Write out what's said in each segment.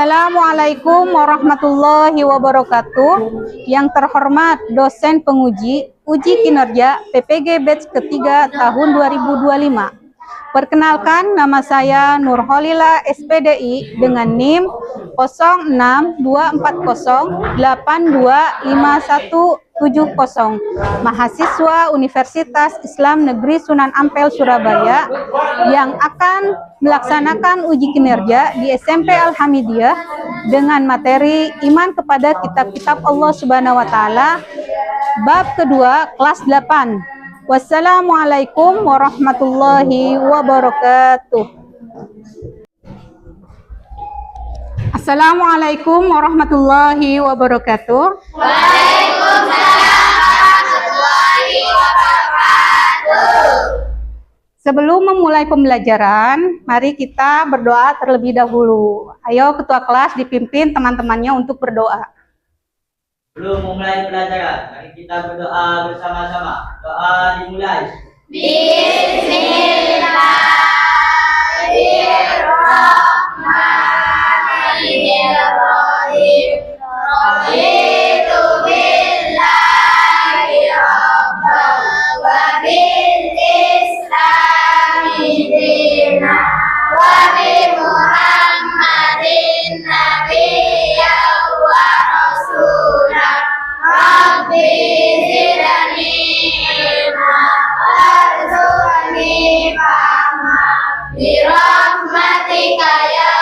Assalamualaikum warahmatullahi wabarakatuh. Yang terhormat dosen penguji uji kinerja PPG batch ketiga tahun 2025. Perkenalkan, nama saya Nurholila SPDI dengan NIM 062408257170, mahasiswa Universitas Islam Negeri Sunan Ampel Surabaya yang akan melaksanakan uji kinerja di SMP Al-Hamidiyah dengan materi iman kepada kitab-kitab Allah Subhanahu wa taala bab kedua kelas 8. Wassalamualaikum warahmatullahi wabarakatuh. Assalamualaikum warahmatullahi wabarakatuh. Waalaikumsalam warahmatullahi wabarakatuh. Sebelum memulai pembelajaran, mari kita berdoa terlebih dahulu. Ayo ketua kelas dipimpin teman-temannya untuk berdoa. Sebelum memulai pelajaran, mari kita berdoa bersama-sama. Doa dimulai. Bismillahirrahmanirrahim. Raditu billahi rabban wa bil islami dinan wa bi Muhammadin nabiyyan wa rasulan. Rabbi zidni ilma warzuqni fahma birahmatika ya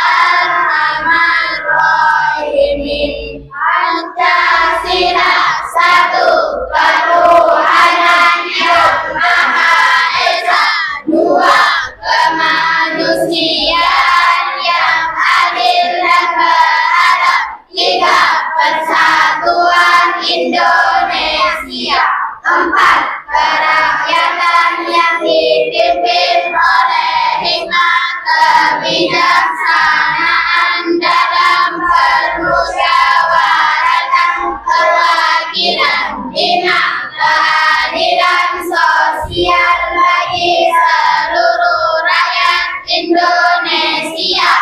arhamar rahimin. Pancasila satu ketuhanan yang maha esa, dua kemanusiaan yang adil dan beradab, tiga persatuan Indonesia, empat kerakyatan yang dipimpin oleh hikmah kebijaksanaan dalam permusyawaratan perwakilan, lima keadilan sosial bagi seluruh rakyat Indonesia.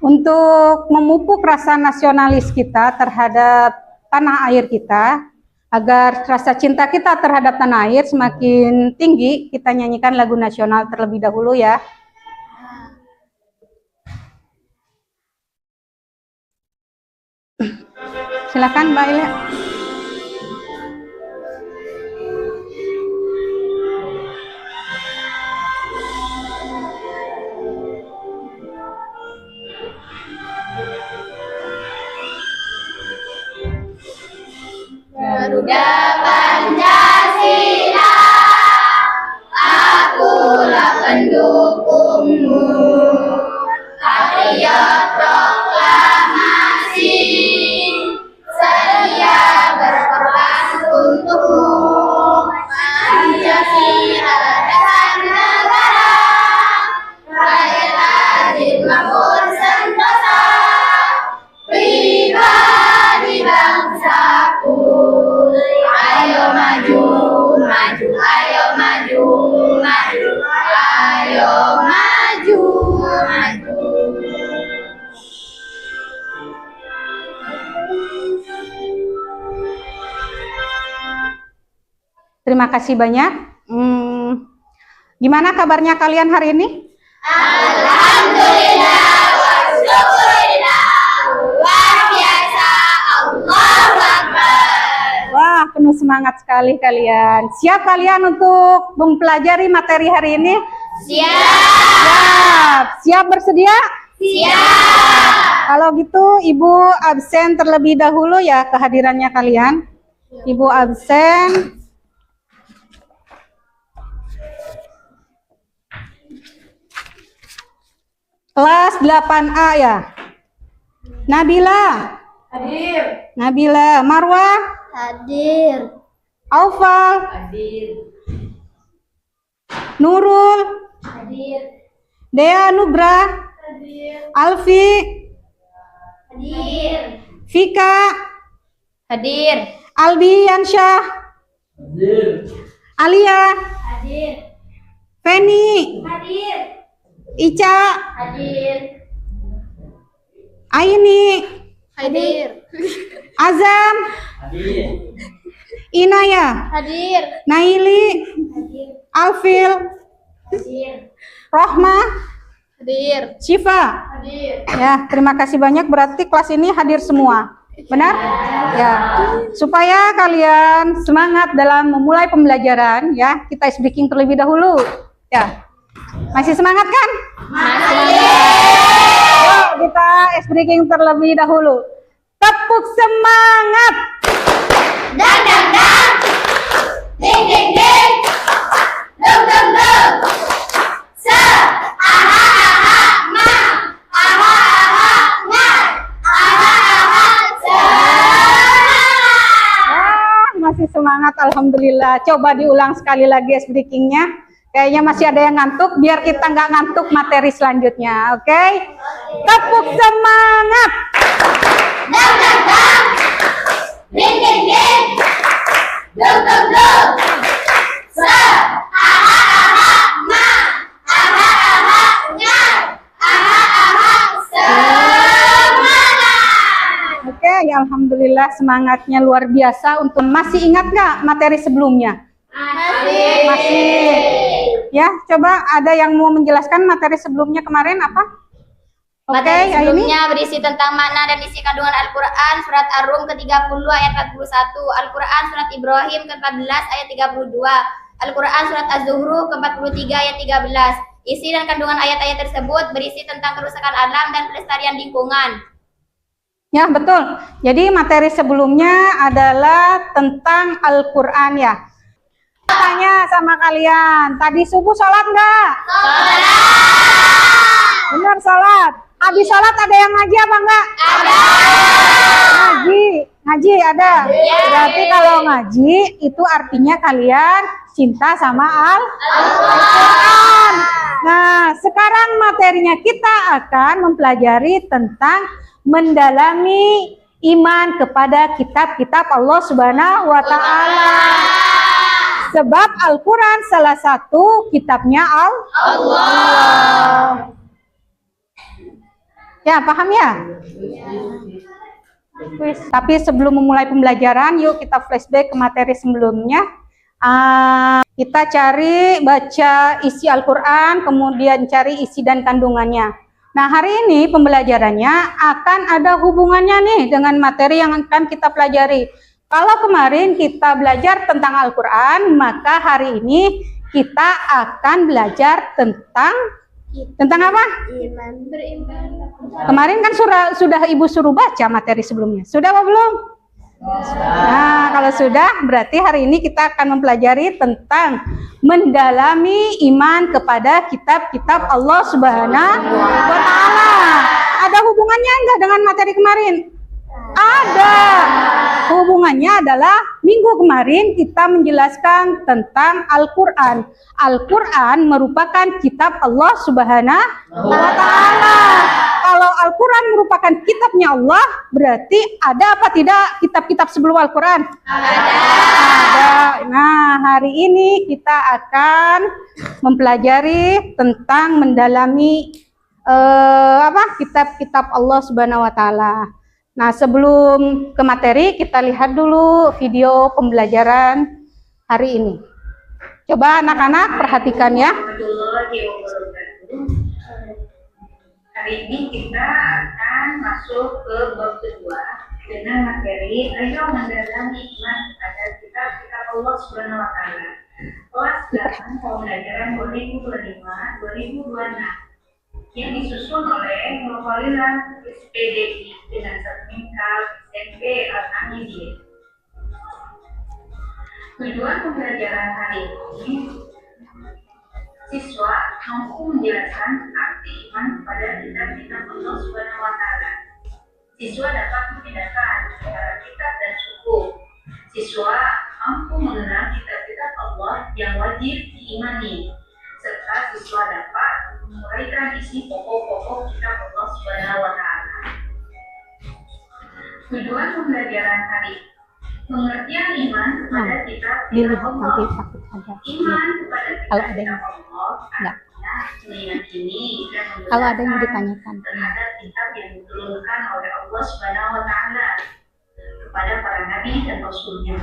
Untuk memupuk rasa nasionalis kita terhadap tanah air kita, agar rasa cinta kita terhadap tanah air semakin tinggi, kita nyanyikan lagu nasional terlebih dahulu ya. Silakan Mbak Ila. Garuda Pancasila, akulah pendukungmu. Patriot proklamasi, sedia berkorban untukmu. Pancasila dasar negara, rakyat adil makmur sentosa, pribadi bangsaku. Ayo maju, maju, ayo maju, maju, ayo maju, maju. Terima kasih banyak. Gimana kabarnya kalian hari ini? Alhamdulillah wa syukurillah, luar biasa, Allahu Akbar. Wah, penuh semangat sekali kalian. Siap kalian untuk mempelajari materi hari ini? Siap. Siap bersedia? Siap. Kalau gitu Ibu absen terlebih dahulu ya kehadirannya kalian. Ibu absen. Kelas 8A ya. Nabila. Hadir. Nabila. Marwah. Hadir. Aufal. Hadir. Nurul. Hadir. Dea Nugra. Hadir. Alfi. Hadir. Vika. Hadir. Albi Yansyah. Hadir. Alia. Hadir. Feni. Hadir. Ica. Hadir. Aini, Hadir. Azam, Hadir. Inaya, Hadir. Naili, Alfil, Hadir. Rohma, Hadir. Syifa. Hadir. Ya, terima kasih banyak, berarti kelas ini hadir semua. Benar? Ya. Supaya kalian semangat dalam memulai pembelajaran, ya, kita ice breaking terlebih dahulu. Ya. Masih semangat kan? Masih. Yuk, kita ice breaking terlebih dahulu. Tepuk semangat. Dang dang dang. Ding ding ding. Dum dum dum. Se. Aha aha ma. Aha aha ngar. Aha aha semangat. Wah, masih semangat, alhamdulillah. Coba diulang sekali lagi ice breakingnya. Kayaknya masih ada yang ngantuk, biar kita nggak ngantuk materi selanjutnya, oke? Tepuk semangat. Dang dang dang. Ding ding ding. Dum dum dum. Se. Aha aha ma. Aha aha ngar. Aha aha semangat. Oke, ya alhamdulillah semangatnya luar biasa. Untuk masih ingat nggak materi sebelumnya? Masih. Masih. Ya, coba ada yang mau menjelaskan materi sebelumnya kemarin apa? Oke, Materi Aini. sebelumnya berisi tentang makna dan isi kandungan Al-Quran, surat Ar-Rum ke-30 ayat 41, Al-Quran surat Ibrahim ke-14 ayat 32, Al-Quran surat Az-Zuhru ke-43 ayat 13. Isi dan kandungan ayat-ayat tersebut berisi tentang kerusakan alam dan pelestarian lingkungan. Ya, betul. Jadi materi sebelumnya adalah tentang Al-Quran ya. Tanya sama kalian, tadi subuh sholat nggak? Benar sholat. Habis sholat ada yang ngaji apa enggak? Ada. Ngaji ada. Berarti kalau ngaji itu artinya kalian cinta sama Al-Quran. Nah, sekarang materinya kita akan mempelajari tentang mendalami iman kepada kitab-kitab Allah Subhanahu wa Ta'ala. Sebab Al-Quran salah satu kitabnya Allah. Ya, paham ya? Wis. Tapi sebelum memulai pembelajaran, yuk kita flashback ke materi sebelumnya. Kita cari baca isi Al-Quran, kemudian cari isi dan kandungannya. Nah, hari ini pembelajarannya akan ada hubungannya nih dengan materi yang akan kita pelajari. Kalau kemarin kita belajar tentang Al-Quran, maka hari ini kita akan belajar tentang apa? Iman beriman. Kemarin kan sudah Ibu suruh baca materi sebelumnya. Sudah apa belum? Nah, kalau sudah, berarti hari ini kita akan mempelajari tentang mendalami iman kepada kitab-kitab Allah Subhanahu wa Ta'ala. Ada hubungannya enggak dengan materi kemarin? Ada. Hubungannya adalah minggu kemarin kita menjelaskan tentang Al-Quran. Al-Quran merupakan kitab Allah Subhanahu wa Ta'ala. Kalau Al-Quran merupakan kitabnya Allah, berarti ada apa tidak kitab-kitab sebelum Al-Quran? Ada. Nah, hari ini kita akan mempelajari tentang mendalami kitab-kitab Allah Subhanahu wa Ta'ala. Nah, sebelum ke materi, kita lihat dulu video pembelajaran hari ini. Coba anak-anak perhatikan ya. Hari ini kita akan masuk ke bab kedua dengan materi ayo mendalami iman pada kitab-kitab Allah Subhanahu wa Ta'ala. Kelas 8 pembelajaran 2025-2026 yang disusun oleh Nurholilah SPDI dengan sertifikat SMP Al-Hamidiyah. Tujuan pembelajaran hari ini, siswa mampu menjelaskan arti iman kepada kitab-kitab Allah Subhanahu wa Ta'ala. Siswa dapat membedakan antara kitab dan suku. Siswa mampu mengenal kitab-kitab Allah yang wajib diimani, serta siswa dapat menguraikan isi pokok-pokok kitab Allah Subhanahu wa Ta'ala. Tujuan pembelajaran hari ini, pengertian iman kepada kitab-kitab Allah. Iman kepada kitab-kitab Allah artinya meyakini dan Kalau ada yang membenarkan ditanyakan. terhadap kitab yang diturunkan oleh Allah Subhanahu wa taala kepada para nabi dan rasulnya.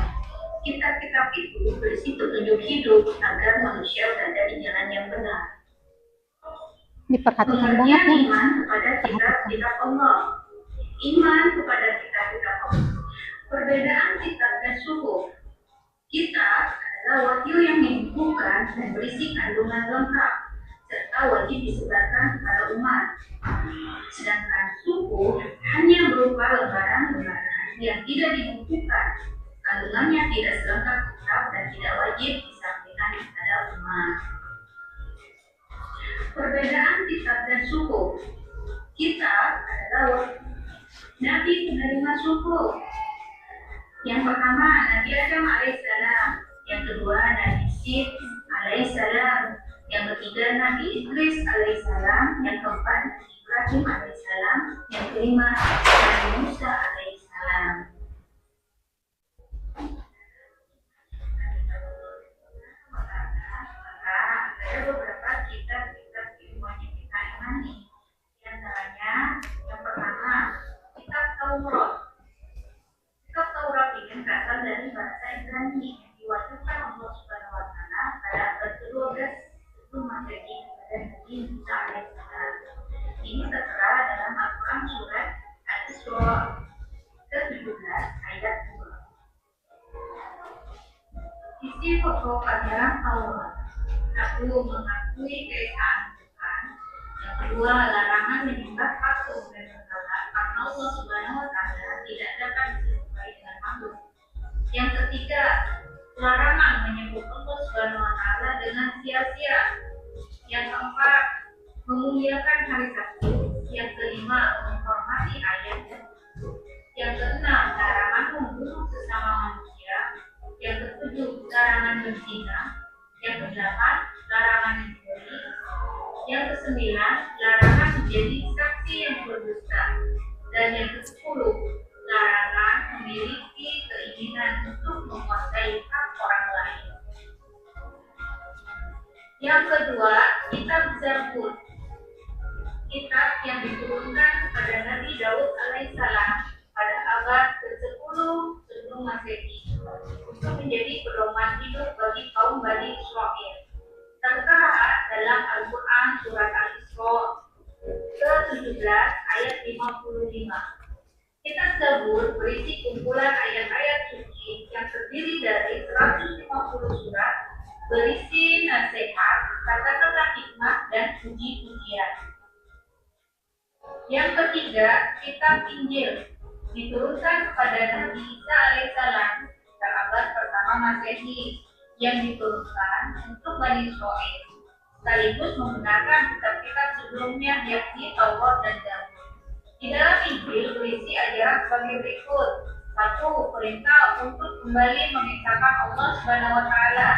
Kitab-kitab itu berisi petunjuk hidup agar manusia berada di jalan yang benar. Diperhatikan banget Pengertian ya. iman kepada kitab-kitab Allah. Iman kepada kitab-kitab Allah. Perbedaan kitab dan suhuf. Kitab adalah wahyu yang dibukukan dan berisi kandungan lengkap serta wajib disebarkan kepada umat. Sedangkan suhuf hanya berupa lembaran-lembaran yang tidak dibukukan. Kandungannya tidak selengkap kitab dan tidak wajib disampaikan kepada umat. Perbedaan kitab dan suhuf. Kitab adalah Nabi penerima suhuf. Yang pertama Nabi Adam alaihissalam, yang kedua Nabi Sid alaihissalam, yang ketiga Nabi Idris alaihissalam, yang keempat Nabi Ibrahim alaihissalam, yang kelima Nabi Musa alaihissalam. Maka ada beberapa kitab-kitab ilmuwan yang kita imani. Di antaranya yang pertama kitab Taurat. Kitab Taurat ini berasal dari bahasa Ibrani yang diwahyukan Allah Subhanahu wa taala pada abad ke-12 sebelum Masehi kepada Nabi Musa alaihissalam. Ini tertera dalam Al-Quran surat Al-Isra ke-17 ayat 2. Isi pokok ajaran Taurat. Satu, mengakui keesaan Tuhan. Yang kedua, larangan menyembah patung dan berhala karena Allah Subhanahu wa taala tidak dapat disesuaikan dengan makhluk. Yang ketiga, larangan menyebut Allah Subhanahu wa taala dengan sia-sia. Yang keempat, memuliakan hari Sabtu. Yang kelima, menghormati ayat. Yang keenam, larangan membunuh sesama manusia. Yang ketujuh, larangan berzina. Yang kedelapan, larangan mencuri. Yang kesembilan, larangan menjadi saksi yang berdusta. Dan yang kesepuluh, larangan memiliki keinginan untuk menguasai hak orang lain. Yang kedua, kitab Zabur. Kitab yang diturunkan kepada Nabi Daud alaihissalam pada abad ke-10 sebelum Masehi untuk menjadi pedoman hidup bagi kaum Bani Israel. Tertera dalam Al-Quran surat Al-Isra ke-17 ayat 55. Kitab Zabur berisi kumpulan ayat-ayat suci yang terdiri dari 150 surat berisi nasihat, kata-kata hikmah, dan puji-pujian. Yang ketiga, kitab Injil diturunkan kepada Nabi Isa alaihissalam pada abad pertama Masehi yang diturunkan untuk Bani Israel, sekaligus menggunakan kitab-kitab sebelumnya yakni Taurat dan Zabur. Di dalam Injil berisi ajaran sebagai berikut. Satu, perintah untuk kembali mengesahkan Allah Subhanahu wa taala.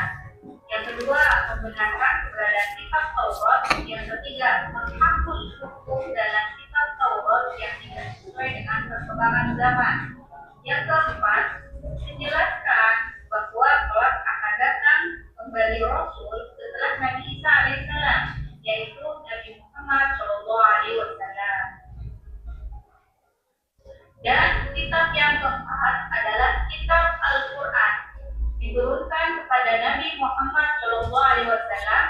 Yang kedua, membenarkan keberadaan kitab Taurat. Yang ketiga, menghapus hukum dalam kitab Taurat yang tidak sesuai dengan perkembangan zaman. Yang keempat, menjelaskan bahwa kelak akan datang kembali Rasul setelah Nabi Isa alaihissalam, yaitu Nabi Muhammad SAW. Dan kitab yang keempat adalah kitab Al-Quran, diturunkan kepada Nabi Muhammad SAW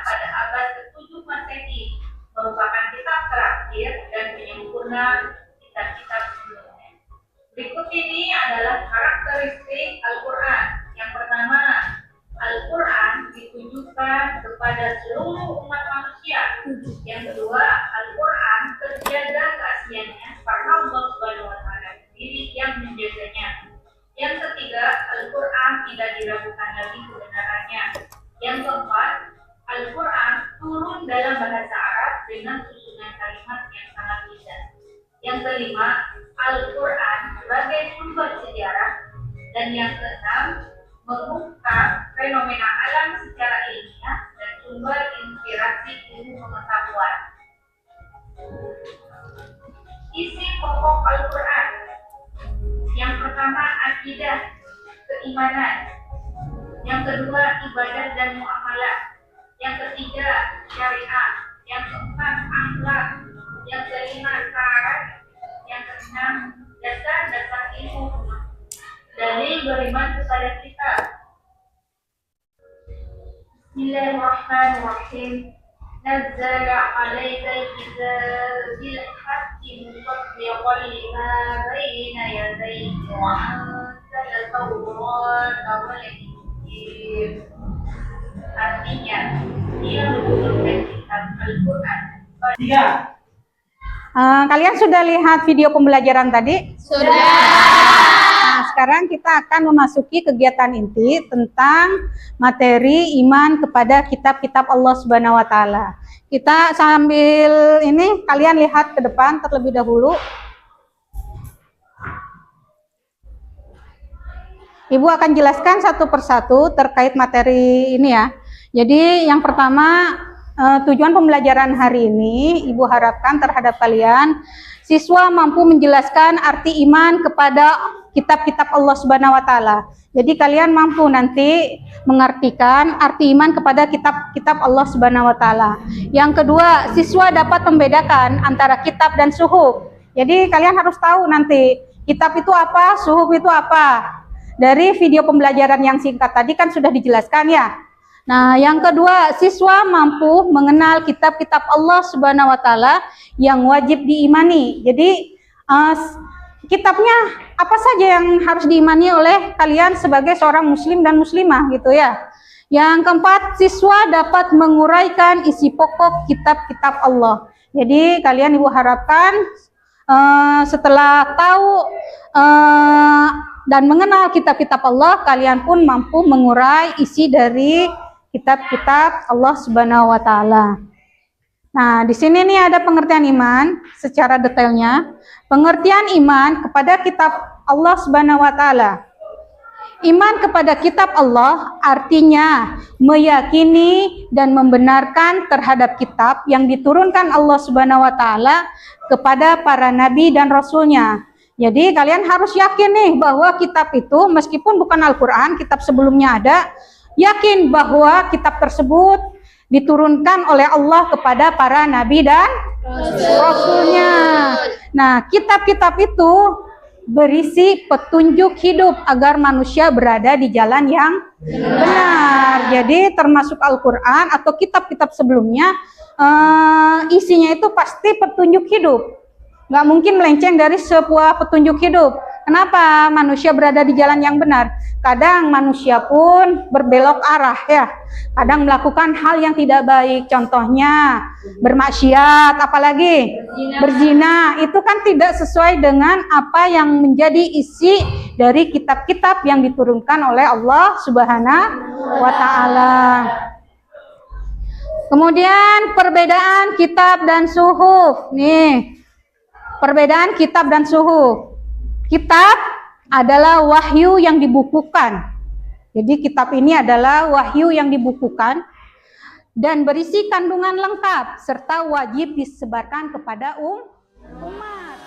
pada abad ke-7 Masehi, merupakan kitab terakhir dan penyempurna kitab-kitab sebelumnya. Berikut ini adalah karakteristik Al-Quran. Yang pertama, Al-Quran ditujukan kepada seluruh umat manusia. Yang kedua, Al-Quran terjaga keasliannya karena Allah Subhanahu wa taala sendiri yang menjaganya. Yang ketiga, Al-Quran tidak diragukan lagi kebenarannya. Yang keempat, Al-Quran turun dalam bahasa Arab dengan susunan kalimat yang sangat indah. Yang kelima, Al-Quran sebagai sumber sejarah. Dan yang keenam, mengungkap fenomena alam secara ilmiah dan sumber inspirasi ilmu pengetahuan. Isi pokok Al-Quran. Yang pertama, akidah, keimanan. Yang kedua, ibadah dan muamalah. Yang ketiga, syariat. Yang kelima, syarat. Yang keenam, dasar-dasar ilmu. Dalil beriman kepada kita. Bismillahirrahmanirrahim. Nazzala 'alaikal kitaba bil haqqi musaddiqan lima baina yadayhi wa anzala tawrata wal injil. Artinya, dia menurunkan kitab Al-Quran. Tiga. Kalian sudah lihat video pembelajaran tadi? Sudah. Nah, sekarang kita akan memasuki kegiatan inti tentang materi iman kepada kitab-kitab Allah Subhanahu wa taala. Kita sambil ini kalian lihat ke depan terlebih dahulu. Ibu akan jelaskan satu persatu terkait materi ini ya. Jadi yang pertama, tujuan pembelajaran hari ini Ibu harapkan terhadap kalian siswa mampu menjelaskan arti iman kepada kitab-kitab Allah Subhanahu wa taala. Jadi kalian mampu nanti mengartikan arti iman kepada kitab-kitab Allah Subhanahu wa taala. Yang kedua, siswa dapat membedakan antara kitab dan suhuf. Jadi kalian harus tahu nanti kitab itu apa, suhuf itu apa. Dari video pembelajaran yang singkat tadi kan sudah dijelaskan ya. Nah, yang kedua, siswa mampu mengenal kitab-kitab Allah Subhanahu wa taala yang wajib diimani. Jadi, kitabnya apa saja yang harus diimani oleh kalian sebagai seorang muslim dan muslimah gitu ya. Yang keempat, siswa dapat menguraikan isi pokok kitab-kitab Allah. Jadi, kalian Ibu harapkan setelah tahu dan mengenal kitab-kitab Allah, kalian pun mampu mengurai isi dari kitab-kitab Allah Subhanahu wa taala. Nah, di sini nih ada pengertian iman secara detailnya. Pengertian iman kepada kitab Allah Subhanahu wa taala. Iman kepada kitab Allah artinya meyakini dan membenarkan terhadap kitab yang diturunkan Allah Subhanahu wa taala kepada para nabi dan rasulnya. Jadi kalian harus yakin nih bahwa kitab itu meskipun bukan Al-Quran, kitab sebelumnya ada, yakin bahwa kitab tersebut diturunkan oleh Allah kepada para nabi dan rasulnya. Nah, kitab-kitab itu berisi petunjuk hidup agar manusia berada di jalan yang benar. Jadi termasuk Al-Quran atau kitab-kitab sebelumnya, isinya itu pasti petunjuk hidup. Nggak mungkin melenceng dari sebuah petunjuk hidup. Kenapa manusia berada di jalan yang benar? Kadang manusia pun berbelok arah ya. Kadang melakukan hal yang tidak baik. Contohnya bermaksiat, apalagi berzina. Itu kan tidak sesuai dengan apa yang menjadi isi dari kitab-kitab yang diturunkan oleh Allah Subhanahu wa taala. Kemudian perbedaan kitab dan suhuf. Nih, perbedaan kitab dan suhuf. Kitab adalah wahyu yang dibukukan. Jadi kitab ini adalah wahyu yang dibukukan dan berisi kandungan lengkap serta wajib disebarkan kepada umat.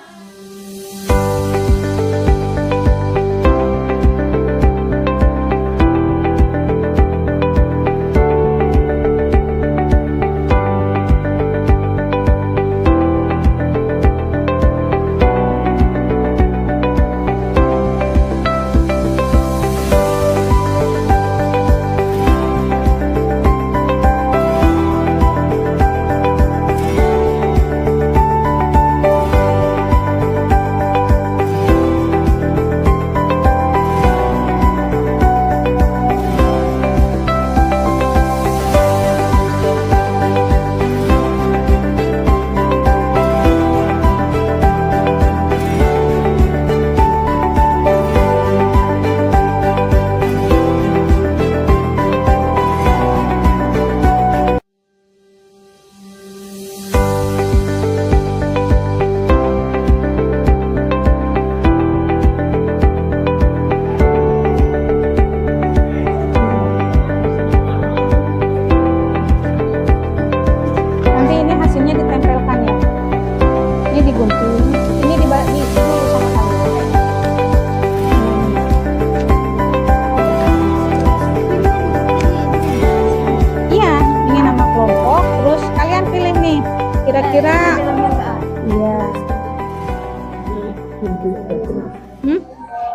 Kira-kira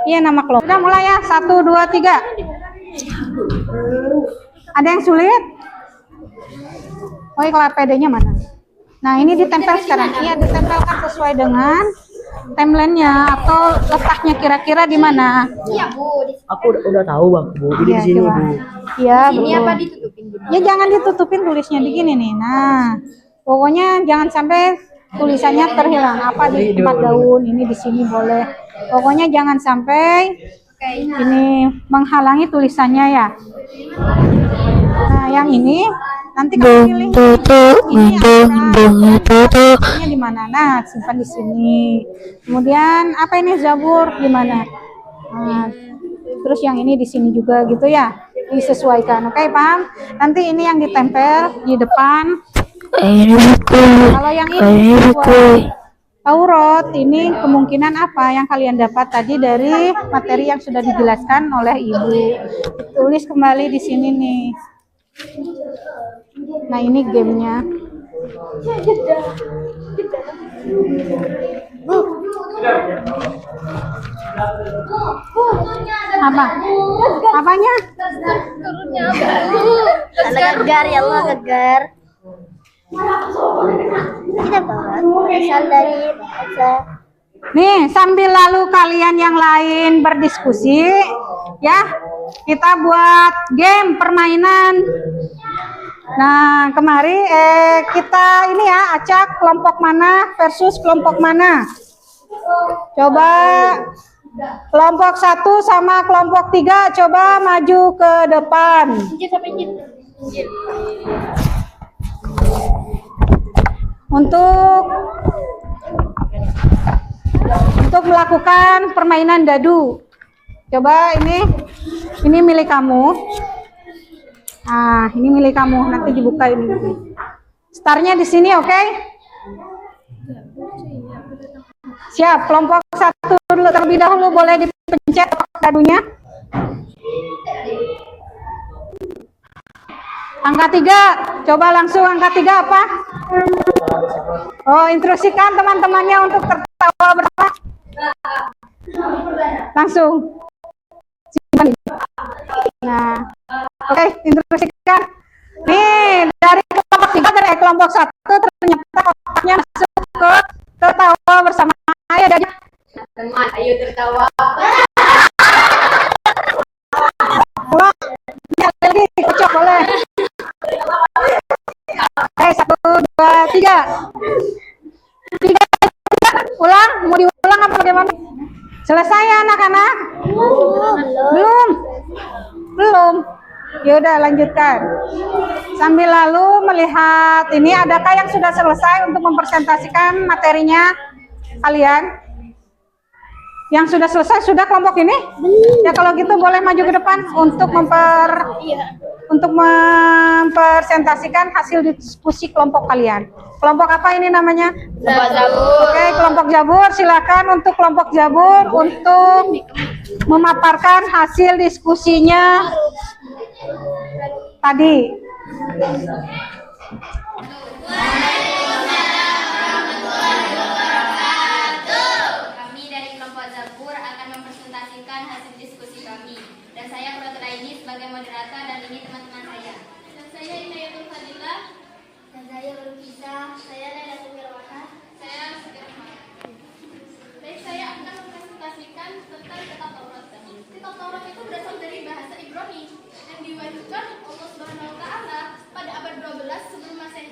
Iya, nama kelompok. Sudah mulai ya. 1, 2, 3. Ada yang sulit? Oh, kalau PD-nya mana? Nah, ini ditempel sekarang. Iya, ditempelkan sesuai dengan timeline-nya atau letaknya kira-kira di mana? Iya, Bu. Aku udah tahu Bang, Bu. Ini Iya, di sini, coba. Bu. Iya, Ini betul. apa ditutupin gini? Ya jangan ditutupin, tulisnya di gini nih. Nah, pokoknya jangan sampai tulisannya terhilang. Apa di tempat daun, ini di sini boleh. Pokoknya jangan sampai ini menghalangi tulisannya ya. Nah, yang ini nanti kamu pilih ini apa? Di mana? Nah, simpan di sini. Kemudian apa ini Zabur di mana? Nah, terus yang ini di sini juga gitu ya. Disesuaikan. Oke, paham? Nanti ini yang ditempel di depan. Kalau yang ini Taurat, ini kemungkinan apa yang kalian dapat tadi dari materi yang sudah dijelaskan oleh Ibu. Tulis kembali di sini nih. Nah, ini gamenya. Apa? Apanya? Gegar ya Allah, gegar. Kita Taurat berasal dari bahasa. Nih, sambil lalu kalian yang lain berdiskusi, ya, kita buat game permainan. Nah, kemari kita ini ya, acak kelompok mana versus kelompok mana. Coba kelompok 1 sama kelompok 3 coba maju ke depan. Untuk melakukan permainan dadu. Coba ini milik kamu. Nah, ini milik kamu, nanti dibuka ini. Startnya di sini, oke? Siap, kelompok 1 terlebih dahulu boleh dipencet dadunya. Angka 3, coba langsung angka 3 apa? Oh, instruksikan teman-temannya untuk tertawa bersama. Langsung. Nah, oke, instruksikan. Nih, dari kelompok 3 dari kelompok 1 ternyata kotaknya masuk ke tertawa bersama. Ayo jadi. Teman, ayo tertawa. Ulang. Lagi, kocok boleh. 1, 2, 3. Ulang, mau diulang apa bagaimana? Selesai ya anak-anak? Belum. Ya udah lanjutkan. Sambil lalu melihat ini, adakah yang sudah selesai untuk mempresentasikan materinya kalian? Yang sudah selesai sudah kelompok ini? Ya kalau gitu boleh maju ke depan untuk mempresentasikan hasil diskusi kelompok kalian. Kelompok apa ini namanya? Kelompok Zabur. Oke, kelompok Zabur, silakan untuk kelompok Zabur untuk memaparkan hasil diskusinya tadi. Kami dari kelompok Zabur akan mempresentasikan hasil diskusi kami. Dan saya Proteraini sebagai moderator dan ini teman-teman saya. Dan saya Inayatul Fadilah. Dan saya Lukisa. Saya Laila Sumirwana. Saya Sukirma. Baik, saya akan mempresentasikan tentang kitab Taurat tadi. Kitab Taurat itu berasal dari bahasa Ibrani yang diwahyukan Allah Subhanahu wa taala pada abad 12 sebelum Masehi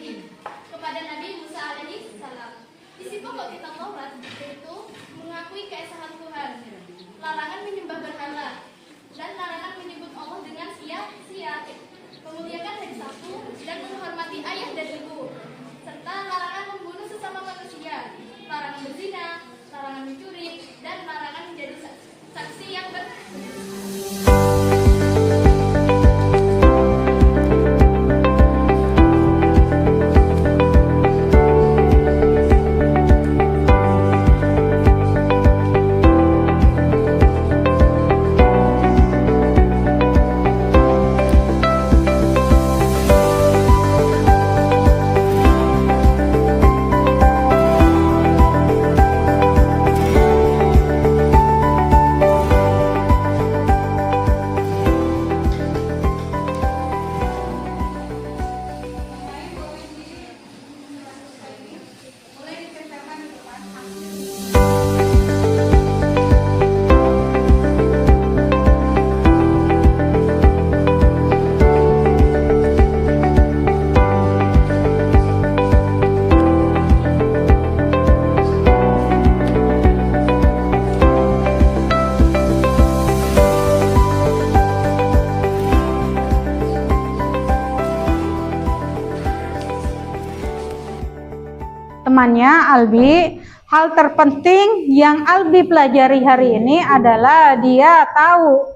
temannya Albi, hal terpenting yang Albi pelajari hari ini adalah dia tahu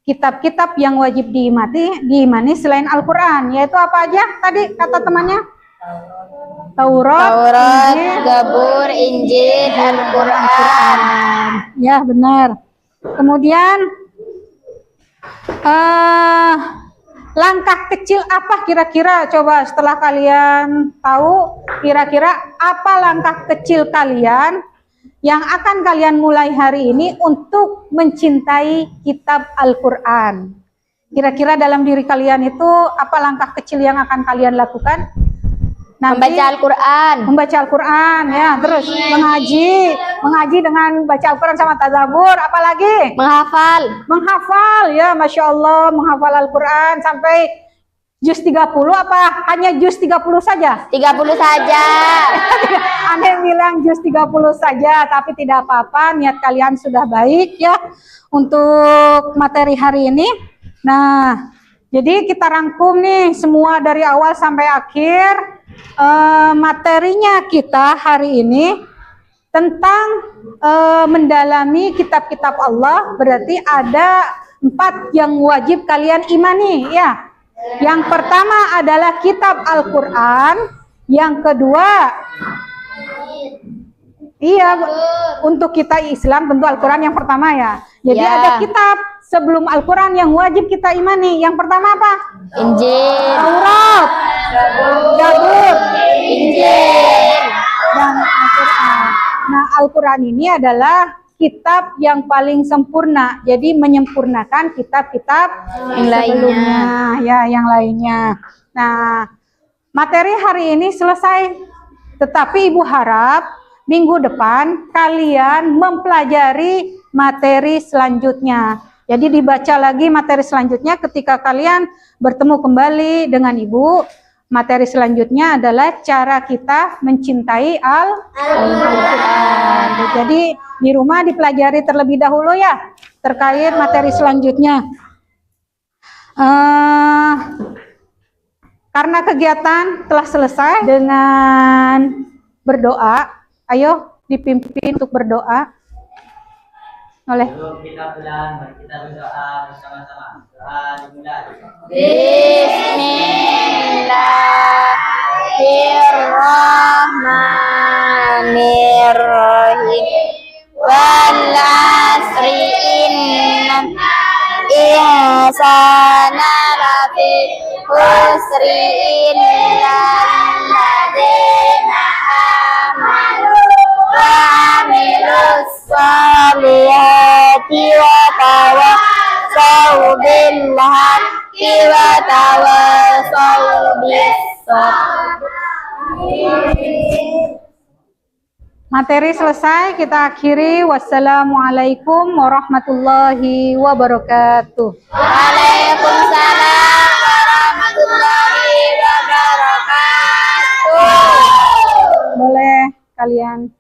kitab-kitab yang wajib diimani selain Al-Quran, yaitu apa aja tadi kata temannya? Taurat, Zabur, Injil, Al-Quran. Ya benar. Kemudian langkah kecil apa kira-kira? Coba setelah kalian tahu, kira-kira apa langkah kecil kalian yang akan kalian mulai hari ini untuk mencintai kitab Al-Quran? Kira-kira dalam diri kalian itu apa langkah kecil yang akan kalian lakukan? Nanti, Membaca Al-Quran. membaca Al-Quran, ya, terus mengaji dengan baca Al-Quran sama tadabbur, apalagi menghafal, ya, Masya Allah, menghafal Al-Quran sampai juz 30 apa hanya juz 30 saja? 30 saja. Ada yang bilang juz 30 saja, tapi tidak apa-apa, niat kalian sudah baik ya untuk materi hari ini. Nah, jadi kita rangkum nih semua dari awal sampai akhir. Materinya kita hari ini tentang mendalami kitab-kitab Allah, berarti ada 4 yang wajib kalian imani ya. Yang pertama adalah kitab Al-Quran, yang kedua untuk kita Islam tentu Al-Quran yang pertama ya. Jadi ada kitab sebelum Al-Quran yang wajib kita imani. Yang pertama apa? Injil, Taurat, Zabur, Injil, dan Al-Quran. Nah, Al-Quran ini adalah kitab yang paling sempurna. Jadi menyempurnakan kitab-kitab yang sebelumnya, ya, yang lainnya. Nah, materi hari ini selesai. Tetapi Ibu harap minggu depan kalian mempelajari materi selanjutnya. Jadi dibaca lagi materi selanjutnya ketika kalian bertemu kembali dengan Ibu. Materi selanjutnya adalah cara kita mencintai Al-Quran. Jadi di rumah dipelajari terlebih dahulu ya terkait materi selanjutnya. Karena kegiatan telah selesai dengan berdoa, ayo dipimpin untuk berdoa oleh. Sebelum kita pulang, mari kita berdoa bersama-sama. Doa dimulai. Bismillahirrahmanirrahim. Wal asri innal insana lafi khusri illal ladzina amanu wa amilus solihati wa tawassaw bil haqqi wa tawassaw bis sabr. Materi selesai, kita akhiri. Wassalamualaikum warahmatullahi wabarakatuh. Waalaikumsalam warahmatullahi wabarakatuh. Boleh kalian